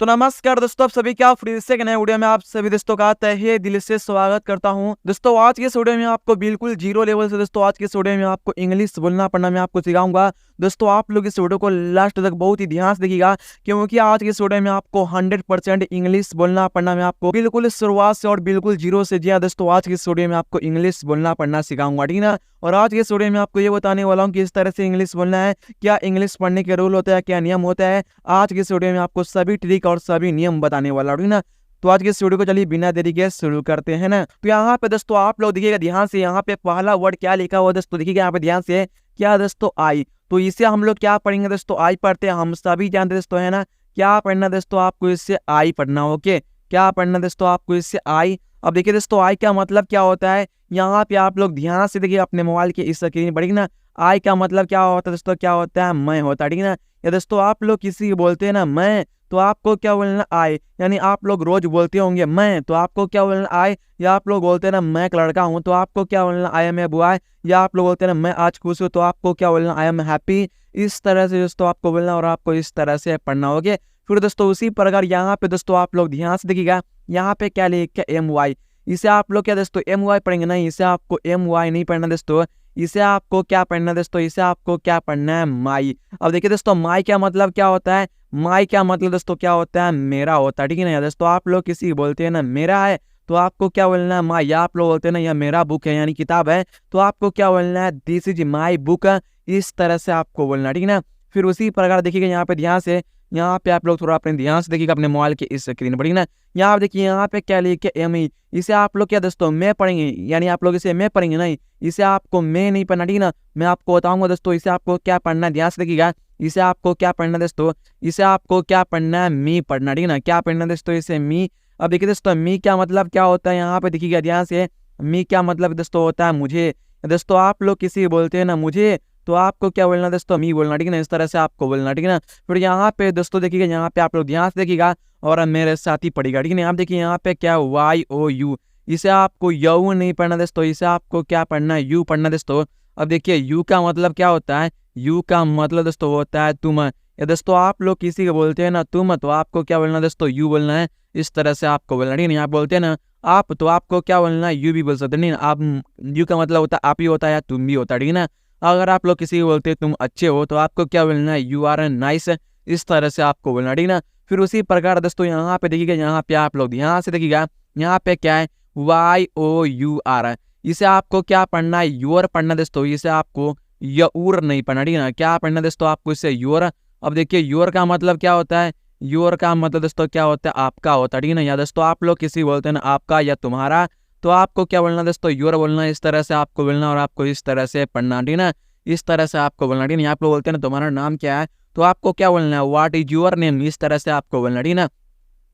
तो नमस्कार दोस्तों, आप सभी का फिर से एक नए वीडियो में आप सभी दोस्तों का तहे दिल से स्वागत करता हूं। दोस्तों आज के इस वीडियो में आपको बिल्कुल जीरो लेवल से दोस्तों आज के इस वीडियो में आपको इंग्लिश बोलना पढ़ना मैं आपको सिखाऊंगा। दोस्तों आप लोग इस वीडियो को लास्ट तक बहुत ही ध्यान से देखिएगा, क्योंकि आज के इस वीडियो में आपको 100% इंग्लिश बोलना पढ़ना मैं आपको बिल्कुल शुरुआत से और बिल्कुल जीरो से जी हाँ दोस्तों आज के इस वीडियो में आपको इंग्लिश बोलना पढ़ना सिखाऊंगा, ठीक ना। और आज के इस वीडियो में आपको ये बताने वाला हूँ कि इस तरह से इंग्लिश बोलना है, क्या इंग्लिश पढ़ने के रूल होता है, क्या नियम होता है। आज के इस वीडियो में आपको सभी ट्रिक और सभी नियम बताने वाला हूँ, ठीक ना। तो आज के इस वीडियो को चलिए बिना देरी के शुरू करते हैं ना। तो यहाँ पे दोस्तों आप लोग देखिएगा ध्यान से, यहाँ पे पहला वर्ड क्या लिखा हुआ दोस्तों देखिएगा यहाँ पे ध्यान से, क्या दोस्तों आई। तो इसे हम लोग क्या पढ़ेंगे दोस्तों, आई पढ़ते हैं, हम सभी जानते दोस्तों है ना। क्या पढ़ना दोस्तों आपको, इससे आई पढ़ना, ओके। क्या पढ़ना दोस्तों आपको, इससे आई। अब देखिए दोस्तों आई का मतलब क्या होता है, यहाँ पे आप लोग ध्यान से देखिए अपने मोबाइल के इस स्क्रीन पर, ठीक ना। आई का मतलब क्या होता है दोस्तों, क्या होता है, मैं होता है, ठीक ना। या दोस्तों आप लोग किसी को बोलते हैं ना मैं, तो आपको क्या बोलना आए, यानी आप लोग रोज बोलते होंगे मैं, तो आपको क्या बोलना आए। या आप लोग बोलते हैं ना मैं एक लड़का हूँ, तो आपको क्या बोलना आई एम ए बॉय। या आप लोग बोलते हैं ना मैं आज खुश हूँ, तो आपको क्या बोलना आई एम हैप्पी। इस तरह से दोस्तों आपको बोलना और आपको इस तरह से पढ़ना होगा। फिर दोस्तों उसी प्रकार यहाँ पे दोस्तों आप लोग ध्यान से देखिएगा, यहाँ पे क्या लिखा एम वाई। इसे आप लोग क्या दोस्तों एम वाई पढ़ेंगे नहीं, इसे आपको एम वाई नहीं पढ़ना दोस्तों। इसे आपको क्या पढ़ना दोस्तों, इसे आपको क्या पढ़ना है, माई। अब देखिए दोस्तों माई क्या मतलब क्या होता है, माई क्या मतलब दोस्तों क्या होता है, मेरा होता है, ठीक है ना। दोस्तों आप लोग किसी बोलते हैं ना मेरा है, तो आपको क्या बोलना है, माई। या आप लोग बोलते हैं ना यह मेरा बुक है यानी किताब है, तो आपको क्या बोलना है, दिस इज माई बुक। इस तरह से आपको बोलना है, ठीक है ना। फिर उसी प्रकार देखिएगा यहाँ पे ध्यान से, यहाँ पे आप लोग थोड़ा अपने ध्यान से देखिएगा अपने मोबाइल के इस स्क्रीन पर, ठीक ना। यहाँ आप देखिए यहाँ पे क्या लिखे एम ई। इसे आप लोग क्या दोस्तों मैं पढ़ेंगे, यानी आप लोग इसे मैं पढ़ेंगे नहीं, इसे आपको मैं नहीं पढ़ना, ठीक ना। मैं आपको बताऊंगा दोस्तों इसे आपको क्या पढ़ना है, ध्यान से देखिएगा। इसे आपको क्या पढ़ना दोस्तों, इसे आपको क्या पढ़ना है, मी पढ़ना, ठीक ना। क्या पढ़ना दोस्तों, इसे मी। अब देखिए दोस्तों मी क्या मतलब क्या होता है, यहाँ पे देखिएगा ध्यान से, मी क्या मतलब दोस्तों होता है मुझे। दोस्तों आप लोग किसी बोलते हैं ना मुझे, तो आपको क्या बोलना दोस्तों, मी बोलना, ठीक है ना। इस तरह से आपको बोलना, ठीक है ना। फिर यहाँ पे दोस्तों देखिएगा, यहाँ पे आप लोग ध्यान से देखिएगा और मेरे साथ ही पढ़िएगा, ठीक है ना। आप देखिए यहाँ पे क्या वाई ओ यू, इसे आपको यू नहीं पढ़ना दोस्तों, इसे आपको क्या पढ़ना है, यू पढ़ना दोस्तों। अब देखिए यू का मतलब क्या होता है, यू का मतलब दोस्तों होता है तुम। या दोस्तों आप लोग किसी को बोलते हैं ना तुम, तो आपको क्या बोलना दोस्तों, यू बोलना है। इस तरह से आपको बोलना, ठीक है। आप बोलते हैं ना आप, तो आपको क्या बोलना है, यू भी बोल सकते नहीं ना। आप यू का मतलब होता है आप ही होता है या तुम भी होता है, ठीक है ना। अगर आप लोग किसी को बोलते हैं तुम अच्छे हो, तो आपको क्या बोलना है, यू आर नाइस। इस तरह से आपको बोलना, ठीक ना। फिर उसी प्रकार दोस्तों यहाँ पे देखिएगा, यहाँ पे आप लोग ध्यान से देखिएगा, यहाँ पे क्या है, वाई ओ यू आर है। इसे आपको क्या पढ़ना है, योर पढ़ना दोस्तों। इसे आपको यऊर नहीं पढ़ना, ठीक है ना। क्या पढ़ना दोस्तों आपको, इसे योर। अब देखिए योर का मतलब क्या होता है, योर का मतलब दोस्तों क्या होता है, आपका होता है, ठीक है ना। या दोस्तों आप लोग किसी बोलते हैं ना आपका या तुम्हारा, तो आपको क्या बोलना दोस्तों, योर बोलना। इस तरह से आपको बोलना और आपको इस तरह से पढ़ना, ठीक है ना। इस तरह से आपको बोलना, ठीक है। आप लोग बोलते हैं ना तुम्हारा नाम क्या है, तो आपको क्या बोलना है, व्हाट इज योर नेम। इस तरह से आपको बोलना, ठीक है ना।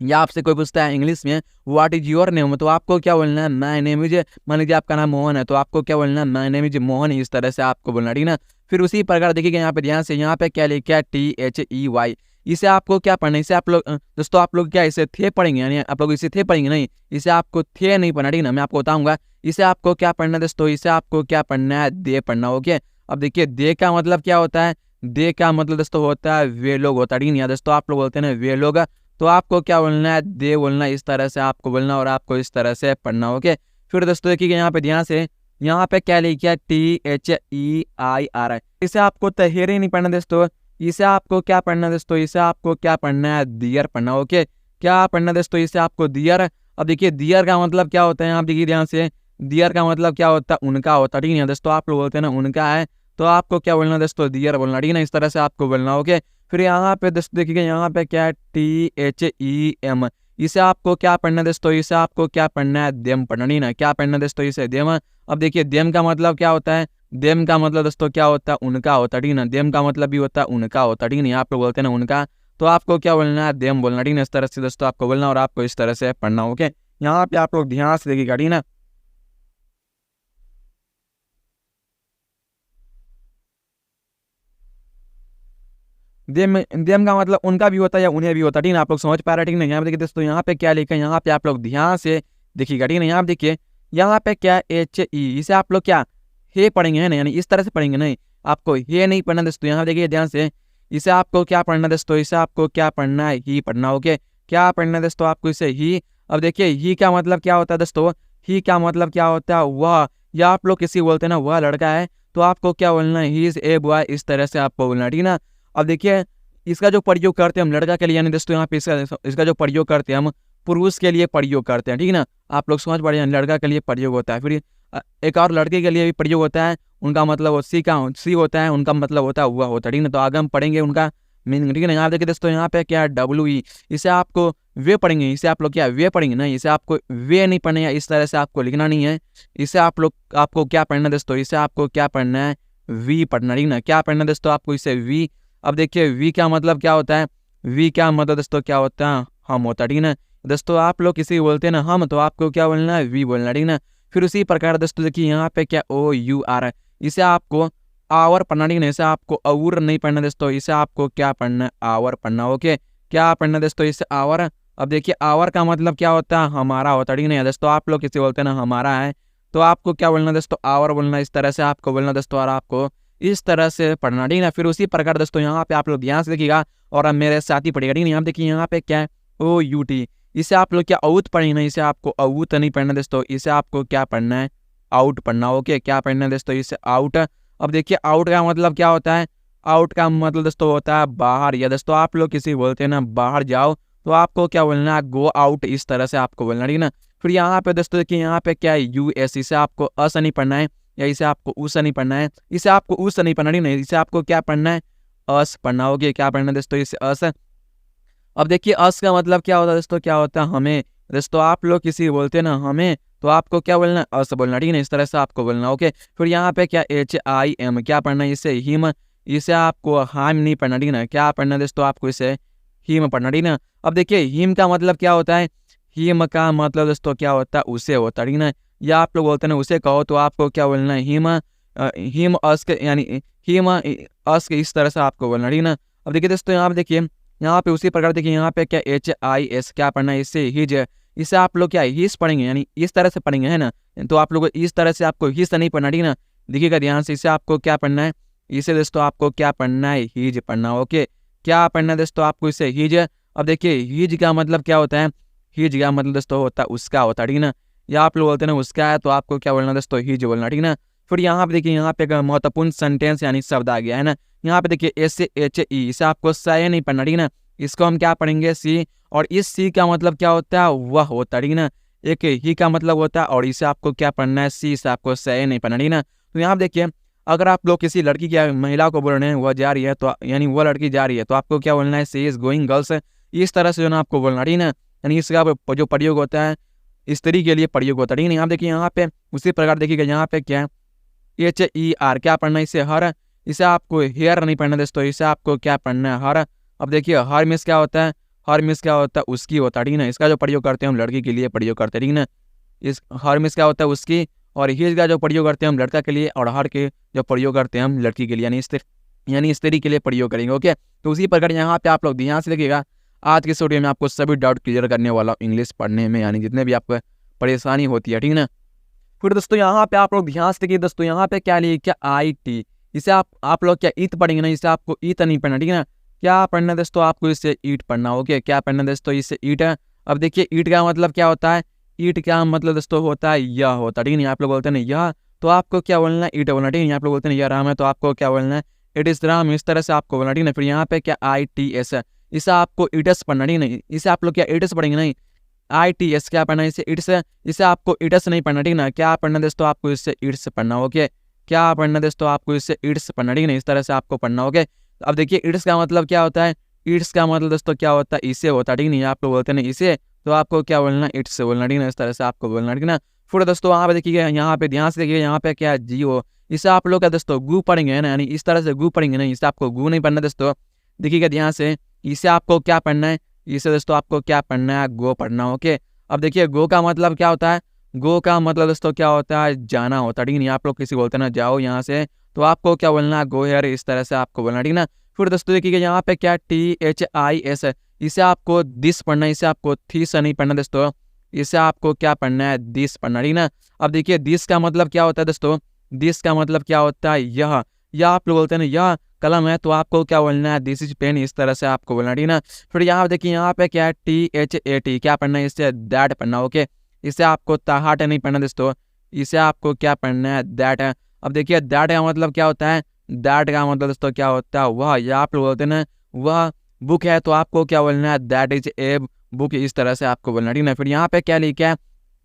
या आपसे कोई पूछता है इंग्लिश में व्हाट इज योर नेम, तो आपको क्या बोलना है, माय नेम इज। मान लीजिए आपका नाम मोहन है, तो आपको क्या बोलना है, माय नेम इज मोहन। इस तरह से आपको बोलना, ठीक है ना। फिर उसी प्रकार देखिएगा यहाँ पे ध्यान से, यहाँ पे क्या लिखा है, THEY। इसे आपको क्या पढ़ना है, इसे आप लोग दोस्तों आप लोग क्या इसे थे पढ़ेंगे, यानी आप लोग इसे थे पढ़ेंगे नहीं, इसे आपको थे नहीं पढ़ना, ठीक है ना। मैं आपको बताऊंगा इसे आपको क्या पढ़ना है दोस्तों, इसे आपको क्या पढ़ना है, दे पढ़ना, ओके। अब देखिए दे का मतलब क्या होता है, दे का मतलब दोस्तों होता है वे लोग होता है, ठीक है। दोस्तों आप लोग बोलते हैं ना वे लोग, तो आपको क्या बोलना है, दे बोलना। इस तरह से आपको बोलना और आपको इस तरह से पढ़ना, ओके। फिर दोस्तों देखिए यहाँ पे ध्यान से, यहाँ पे क्या लिखा है, THEIR। इसे आपको तहेरे नहीं पढ़ना दोस्तों, इसे आपको क्या पढ़ना दोस्तों, इसे आपको क्या पढ़ना है, दियर पढ़ना, ओके। क्या पढ़ना दोस्तों, इसे आपको दियर। अब देखिए दियर का मतलब क्या होता है, आप देखिए ध्यान से, दियर का मतलब क्या होता है, उनका होता है, ठीक है दोस्तों। आप लोग बोलते हैं ना उनका है, तो आपको क्या बोलना दोस्तों, दियर बोलना, ठीक है ना। इस तरह से आपको बोलना, ओके। फिर यहाँ पे दोस्तों देखिएगा, यहाँ पे क्या है, THEM। इसे आपको क्या पढ़ना है दोस्तों, इसे आपको क्या पढ़ना है, देम पढ़ना, नहीं ना। क्या पढ़ना है दोस्तों, इसे देम। अब देखिए देम का मतलब क्या होता है, देम का मतलब दोस्तों क्या होता है, उनका होता है, ठीक है ना। देम का मतलब भी होता है उनका होता है, ठीक है ना। आप लोग बोलते हैं ना उनका, तो आपको क्या बोलना है, देम बोलना, ठीक है ना। इस तरह से दोस्तों आपको बोलना और आपको इस तरह से पढ़ना, ओके। यहाँ पे आप लोग ध्यान से देखिएगा, ठीक है ना। देम देम का मतलब उनका भी होता है या उन्हें भी होता है, ठीक है ना। आप लोग समझ पा रहे हैं, ठीक है ना। यहाँ पे देखिए दोस्तों, यहाँ पे क्या लिखा है, यहाँ पे आप लोग ध्यान से देखिएगा, ठीक है ना। यहाँ पे देखिए, यहाँ पे क्या HE, इसे आप लोग क्या हे पढ़ेंगे, है ना, यानी इस तरह से पढ़ेंगे नहीं, आपको ये नहीं पढ़ना दोस्तों। यहाँ देखिए ध्यान से, इसे आपको क्या पढ़ना दोस्तों, इसे आपको क्या पढ़ना है, ही पढ़ना, ओके। क्या पढ़ना है दोस्तों आपको इसे ही। अब देखिए ही का मतलब क्या होता है दोस्तों, ही का मतलब क्या होता है वह, या आप लोग किसी बोलते हैं ना वह लड़का है, तो आपको क्या बोलना है, ही इज ए बॉय, इस तरह से आपको बोलना है, ठीक है ना। अब देखिए इसका जो प्रयोग करते हैं हम लड़का के लिए, यानी दोस्तों यहाँ पे इसका जो प्रयोग करते हैं हम पुरुष के लिए प्रयोग करते हैं, ठीक है ना। आप लोग समझ पा रहे हैं, लड़का के लिए प्रयोग होता है। फिर एक और लड़के के लिए भी प्रयोग होता है, उनका मतलब सी होता है, उनका मतलब होता है वह होता है, ठीक है ना। तो आगे हम पढ़ेंगे उनका मीनिंग, ठीक है ना। यहाँ देखिए दोस्तों यहाँ पे क्या है WE, इसे आपको वे पढ़ेंगे, इसे आप लोग क्या वे पढ़ेंगे ना, इसे आपको वे नहीं पढ़ना है, इस तरह से आपको लिखना नहीं है। इसे आपको क्या पढ़ना है दोस्तों, इसे आपको क्या पढ़ना है, वी पढ़ना, ठीक ना। क्या पढ़ना है दोस्तों आपको इसे वी। अब देखिए वी का मतलब क्या होता है, वी का मतलब दोस्तों क्या होता है, हम होता है, ठीक ना। दोस्तों आप लोग किसी बोलते हैं ना हम, तो आपको क्या बोलना है, वी बोलना, ठीक ना। फिर उसी प्रकार दोस्तों देखिए यहाँ पे क्या OUR है, इसे आपको आवर पढ़ना, ठीक ना। इसे आपको और नहीं पढ़ना दोस्तों, इसे आपको क्या पढ़ना है, आवर पढ़ना, ओके। क्या पढ़ना दोस्तों इसे आवर। अब देखिए आवर का मतलब क्या होता है, हमारा होता है, ठीक ना। दोस्तों आप लोग किसी बोलते हैं ना हमारा है, तो आपको क्या बोलना दोस्तों, आवर बोलना, इस तरह से आपको बोलना दोस्तों, और आपको इस तरह से पढ़ना, ठीक ना। फिर उसी प्रकार दोस्तों यहाँ पे आप लोग ध्यान से देखिएगा और अब मेरे साथ ही पढ़िएगा, ठीक ना। यहाँ देखिए यहाँ पे क्या है OUT, इसे आप लोग क्या आउट पढ़ेंगे ना, इसे आपको आउट नहीं पढ़ना दोस्तों, इसे आपको क्या पढ़ना है, आउट पढ़ना, ओके। क्या पढ़ना है दोस्तों, इसे आउट। अब देखिए आउट का मतलब क्या होता है, आउट का मतलब दोस्तों होता है बाहर, या दोस्तों आप लोग किसी बोलते हैं ना बाहर जाओ, तो आपको क्या बोलना है, गो आउट, इस तरह से आपको बोलना, ठीक ना। फिर यहाँ पे दोस्तों देखिए यहाँ पे क्या है US, इसे आपको अस नहीं पढ़ना है, या इसे आपको उस नहीं पढ़ना है, इसे आपको उस नहीं पढ़ना, ठीक ना। इसे आपको क्या पढ़ना है, अस पढ़ना, ओके। क्या पढ़ना है दोस्तों, इसे अस। अब देखिए अस का मतलब क्या होता है दोस्तों, क्या होता है हमें। दोस्तों आप लोग किसी बोलते हैं ना हमें, तो आपको क्या बोलना है, अस बोलना, ठीक है ना। इस तरह से आपको बोलना, ओके। फिर यहाँ पे क्या HIM, क्या पढ़ना है, इसे हिम, इसे आपको हाम नहीं पढ़ना, ठीक है ना। क्या पढ़ना है दोस्तों आपको इसे हिम पढ़ना, ठीक है ना। अब देखिए हिम का मतलब क्या होता है, हिम का मतलब दोस्तों क्या होता है, उसे होता है, ठीक है ना। या आप लोग बोलते हैं ना उसे कहो, तो आपको क्या बोलना है, हिम अस के, यानी हिम अस के, इस तरह से आपको बोलना, ठीक है ना। अब देखिए दोस्तों यहाँ पे देखिए, यहाँ पे उसी प्रकार देखिए यहाँ पे क्या HIS, क्या पढ़ना है, इससे हिज, इसे आप लोग क्या हिस पढ़ेंगे, यानी इस तरह से पढ़ेंगे, है ना। तो आप लोग इस तरह से आपको हिस नहीं पढ़ना, ठीक है ना। देखिएगा ध्यान से, इसे आपको क्या पढ़ना है, इसे दोस्तों आपको क्या पढ़ना है, हिज पढ़ना, ओके। क्या पढ़ना है दोस्तों आपको इसे हिज। अब देखिए हिज का मतलब क्या होता है, हिज का मतलब दोस्तों होता है उसका होता है, ठीक है ना। या आप लोग बोलते हैं ना उसका है, तो आपको क्या बोलना दोस्तों, हिज बोलना, ठीक है ना। फिर यहाँ पे देखिए यहाँ पे एक महत्वपूर्ण सेंटेंस यानी शब्द आ गया है ना। यहाँ पे देखिए SHE, इसे आपको सही नहीं पढ़ना, ठीक है ना। इसको हम क्या पढ़ेंगे, सी। और इस सी का मतलब क्या होता है, वह होता है, ठीक है ना। एक ही का मतलब होता है, और इसे आपको क्या पढ़ना है, सी, इसे आपको सही नहीं पढ़ना, ठीक है ना। तो यहाँ देखिए अगर आप लोग किसी लड़की की महिला को बोल रहे हैं वह जा रही है, तो यानी वह लड़की जा रही है, तो आपको क्या बोलना है, सी इज गोइंग गर्ल्स, इस तरह से जो ना आपको बोलना, ठीक है ना। यानी इसका जो प्रयोग होता है स्त्री के लिए प्रयोग होता है, ठीक है ना। यहाँ देखिए यहाँ पे उसी प्रकार देखिएगा यहाँ पे क्या है HER, क्या पढ़ना है इसे हर, इसे आपको हेयर नहीं पढ़ना दोस्तों, इसे आपको क्या पढ़ना है, हर। अब देखिए हर मिस क्या होता है, हर मिस क्या होता है, उसकी होता है, ठीक है ना। इसका जो प्रयोग करते हैं हम लड़की के लिए प्रयोग करते हैं, ठीक है ना। इस हर मिस क्या होता है, उसकी। और हिज का जो प्रयोग करते हैं हम लड़का के लिए, और हर के जो प्रयोग करते हैं हम लड़की के लिए, यानी स्त्री के लिए प्रयोग करेंगे, ओके। तो उसी प्रकार यहाँ पे आप लोग ध्यान से देखिएगा। आज के वीडियो में आपको सभी डाउट क्लियर करने वाला हूँ इंग्लिश पढ़ने में, यानी जितने भी आपको परेशानी होती है, ठीक है ना। फिर दोस्तों यहाँ पे आप लोग ध्यान से देखिए दोस्तों, यहाँ पे क्या लिए, क्या IT, इसे आप लोग क्या ईट पढ़ेंगे ना, इसे आपको ईट नहीं पढ़ना, ठीक है ना। क्या पढ़ना दोस्तों आपको इसे ईट पढ़ना, ओके। क्या पढ़ना दोस्तों इसे ईट है। अब देखिए ईट का मतलब क्या होता है, ईट का मतलब दोस्तों होता है यह होता है, ठीक है ना। आप लोग बोलते हैं ना यह, तो आपको क्या बोलना है, ईट बोलना, ठीक है। आप लोग बोलते हैं यह राम है, तो आपको क्या बोलना है, इट इज राम, इस तरह से आपको बोलना, ठीक है। फिर यहाँ पे क्या ITS है, इसे आपको इटस पढ़ना, ठीक है। इसे आप लोग क्या इटस पढ़ेंगे नहीं, ITS क्या पढ़ना है, इसे इट्स, इसे आपको इटस नहीं पढ़ना, ठीक ना। क्या पढ़ना दोस्तों आपको इससे इट्स पढ़ना, ओके। क्या पढ़ना दोस्तों आपको इससे इट्स पढ़ना, ठीक है। इस तरह से आपको पढ़ना, ओके। अब देखिए इट्स का मतलब क्या होता है, इट्स का मतलब दोस्तों क्या होता है, इसे होता है, ठीक नहीं। आप लोग बोलते हैं इसे, तो आपको क्या बोलना, इट्स बोलना, ठीक ना। इस तरह से आपको बोलना, ठीक ना। फिर दोस्तों वहाँ पे देखिएगा, यहाँ पे ध्यान से देखिए, यहाँ पे क्या GO, इसे आप लोग क्या दोस्तों गु पढ़ेंगे, है ना। यानी इस तरह से गु पढ़ेंगे ना, इसे आपको गु नहीं पढ़ना दोस्तों। देखिएगा ध्यान से, इसे आपको क्या पढ़ना है, इसे दोस्तों आपको क्या पढ़ना है, गो पढ़ना, ओके। अब देखिए गो का मतलब क्या होता है, गो का मतलब दोस्तों क्या होता है, जाना होता है, ठीक नहीं। आप लोग किसी बोलते हैं ना जाओ यहाँ से, तो आपको क्या बोलना है, गो हेयर, इस तरह से आपको बोलना, ठीक ना। फिर दोस्तों देखिए यहाँ पे क्या THIS है, इसे आपको दिस पढ़ना है, इसे आपको थीस नहीं पढ़ना दोस्तों, इसे आपको क्या पढ़ना है, दिस पढ़ना, ठीक ना। अब देखिए दिस का मतलब क्या होता है दोस्तों, दिस का मतलब क्या होता है, यह। या आप लोग बोलते हैं ना यह कलम है तो आपको क्या बोलना है, दिस इज पेन, इस तरह से आपको बोलना, ठीक ना। फिर यहाँ देखिए यहाँ पे क्या है, THAT, क्या पढ़ना है, इससे दैट पढ़ना, ओके। इसे आपको ताहाट नहीं पढ़ना दोस्तों, इसे आपको क्या पढ़ना है, दैट है। अब देखिए दैट का मतलब क्या होता है, दैट का मतलब दोस्तों क्या होता है, वह, या आप लोग बोलते हैं ना वह बुक है, तो आपको क्या बोलना है, दैट इज ए बुक, इस तरह से आपको बोलना, ठीक ना। फिर यहाँ पे क्या लिखा है,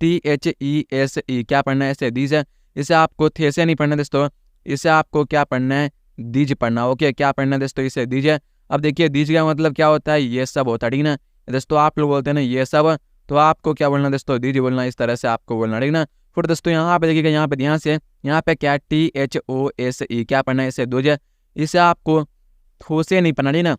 THESE, क्या पढ़ना है, इसे दीज है, इसे आपको थे से नहीं पढ़ना दोस्तों, इसे आपको क्या पढ़ना है, दीज पढ़ना, ओके। क्या पढ़ना है दोस्तों, इसे दीज है। अब देखिए दीज का मतलब क्या होता है, ये सब होता है, ठीक ना दोस्तों। आप लोग बोलते हैं ना ये सब, तो आपको क्या बोलना दोस्तों, दीज बोलना, इस तरह से आपको बोलना, ठीक ना। फिर दोस्तों यहाँ पे देखिएगा, यहाँ पे ध्यान से, यहाँ पे क्या THOSE, क्या पढ़ना है, इसे दोज है, इसे आपको थो से नहीं पढ़ना, ठीक ना।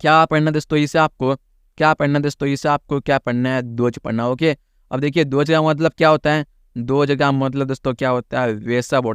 क्या पढ़ना दोस्तों, इसे आपको क्या पढ़ना दोस्तों, इसे आपको क्या पढ़ना है, दोज पढ़ना, ओके। अब देखिए दोज का मतलब क्या होता है, दोज का मतलब दोस्तों क्या होता है, वे सब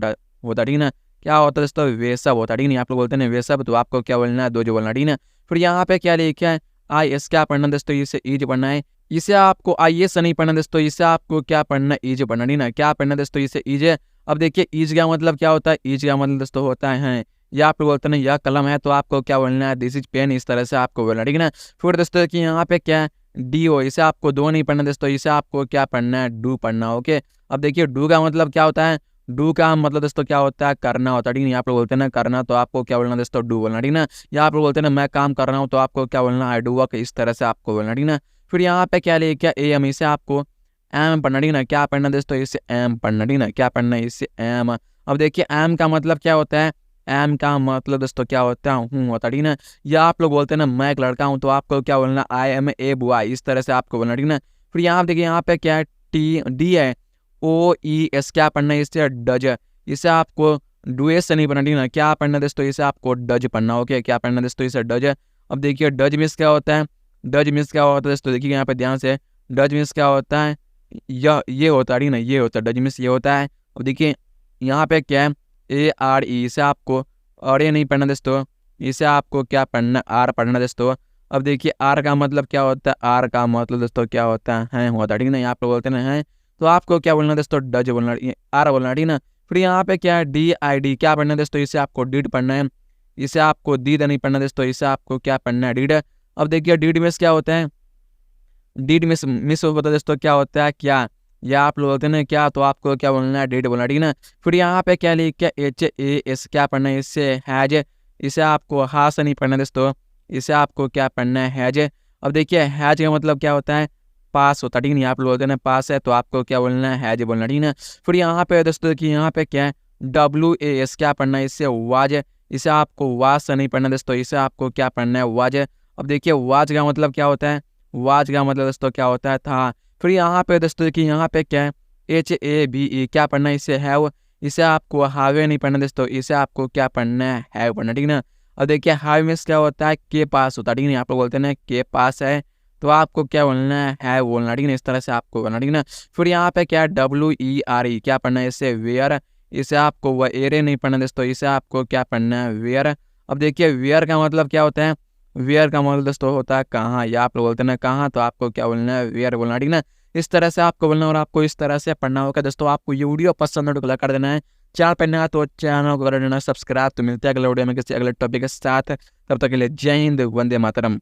होता, ठीक ना। क्या होता है दोस्तों, वे सब होता, ठीक नहीं, आप लोग बोलते हैं वे सब, तो आपको क्या बोलना है, दोज बोलना, ठीक ना। फिर यहाँ पे क्या लिखा है, IS, क्या पढ़ना दोस्तों, इसे ईज पढ़ना है, इसे आपको IS नहीं पढ़ना दोस्तों, इसे आपको क्या पढ़ना, ईज पढ़ना, ठीक ना। क्या पढ़ना दोस्तों, इसे ईज है। अब देखिए ईज का मतलब क्या होता है, ईज का मतलब दोस्तों होता है, या आप लोग बोलते हैं यह कलम है, तो आपको क्या बोलना है, दिस इज पेन, इस तरह से आपको बोलना, ठीक है ना। फिर दोस्तों कि यहाँ पे क्या है, DO, इसे आपको दो नहीं पढ़ना दोस्तों, इसे आपको क्या पढ़ना है, डू पढ़ना, ओके। अब देखिए डू का मतलब क्या होता है, डू का मतलब दोस्तों क्या होता है, करना होता है, ठीक है। आप लोग बोलते हैं ना करना, तो आपको क्या बोलना दोस्तों, डू बोलना, ठीक ना। या आप लोग बोलते हैं ना मैं काम कर रहा हूँ, तो आपको क्या बोलना, आई डू वर्क, इस तरह से आपको बोलना, ठीक ना। फिर यहाँ पे क्या ले क्या AM, इसे आपको एम पढ़ना, ठीक ना। क्या पढ़ना दोस्तों, इसे एम पढ़ना, ठीक ना। क्या पढ़ना है, इसे एम। अब देखिए एम का मतलब क्या होता है, एम का मतलब दोस्तों क्या होता है, हूँ होता, ठीक ना। या आप लोग बोलते हैं ना मैं एक लड़का हूँ, तो आपको क्या बोलना, I am a boy, इस तरह से आपको बोलना, ठीक ना। फिर यहाँ देखिए यहाँ पे क्या है, D है, OES, क्या पढ़ना है, इससे डज, इसे आपको डूएस से नहीं पढ़ना, ठीक ना। क्या पढ़ना दोस्तों, इसे आपको डज पढ़ना, ओके। क्या पढ़ना दोस्तों, इसे डज। अब देखिए डज मीन्स क्या होता है, डज मीन्स क्या होता है दोस्तों, देखिए यहाँ पे ध्यान से, डज मीन्स क्या होता है, ये होता है, ठीक ना, ये होता है, डज मीन्स ये होता है। अब देखिए यहाँ पे क्या है, ARE, इसे आपको और ये नहीं पढ़ना दोस्तों, इसे आपको क्या पढ़ना, आर पढ़ना दोस्तों। अब देखिए आर का मतलब क्या होता है, आर का मतलब दोस्तों क्या होता है होता, ठीक ना। यहाँ पे बोलते हैं है, तो आपको क्या बोलना दोस्तों, डज बोलना, आर बोलना, ठीक ना। फिर यहाँ पे क्या है, DID, क्या पढ़ना दोस्तों, इसे आपको डीड पढ़ना है, इसे आपको दीद नहीं पढ़ना दोस्तों, इसे आपको क्या पढ़ना है, डीड। अब देखिए डीड मिस क्या होता है, डीड मिस होता है दोस्तों, क्या होता है क्या, या आप लोग बोलते हैं ना क्या, तो आपको क्या बोलना है, डीड बोलना, ठीक ना। फिर यहाँ पे क्या लिख क्या, HAS, क्या पढ़ना है, इससे हैज, इसे आपको हा से नहीं पढ़ना दोस्तों, इसे आपको क्या पढ़ना है, हैज। अब देखिए हैज का मतलब क्या होता है, पास होता, ठीक नहीं। आप लोग बोलते हैं ना पास है, तो आपको क्या बोलना है, हैज बोलना, ठीक ना। फिर यहाँ पे दोस्तों कि यहाँ पे क्या है, WAS, क्या पढ़ना है, इससे वाज, इसे आपको वाज से नहीं पढ़ना दोस्तों, इसे आपको क्या पढ़ना है, वाज। अब देखिए वाज का मतलब क्या होता है, वाज का मतलब दोस्तों क्या होता है, था। फिर यहाँ पे दोस्तों देखिए यहाँ पे क्या है, HAVE, क्या पढ़ना है, इसे हैव, इसे आपको हावे नहीं पढ़ना दोस्तों, इसे आपको क्या पढ़ना है, हैव पढ़ना, ठीक ना। अब देखिए हाव मीन्स क्या होता है, के पास होता है, ठीक ना। आप लोग बोलते हैं ना के पास है, तो आपको क्या बोलना है, हैव बोलना, ठीक ना, इस तरह से आपको बोलना, ठीक ना। फिर यहाँ पे क्या है, WERE, क्या पढ़ना है, इसे वेयर, इसे आपको वेरे नहीं पढ़ना दोस्तों, इसे आपको क्या पढ़ना है, वेयर। अब देखिए वेयर का मतलब क्या होता है, वेयर का मतलब दोस्तों होता है कहाँ, या आप लोग बोलते हैं ना कहाँ, तो आपको क्या बोलना है, वेयर बोलना, ठीक ना। इस तरह से आपको बोलना और आपको इस तरह से पढ़ना होगा दोस्तों। आपको ये वीडियो पसंद है तो कर देना है, चैनल पर नया तो चैनल को कर देना सब्सक्राइब। तो मिलते हैं अगले वीडियो में किसी अगले टॉपिक के साथ, तब तक के लिए जय हिंद, वंदे मातरम।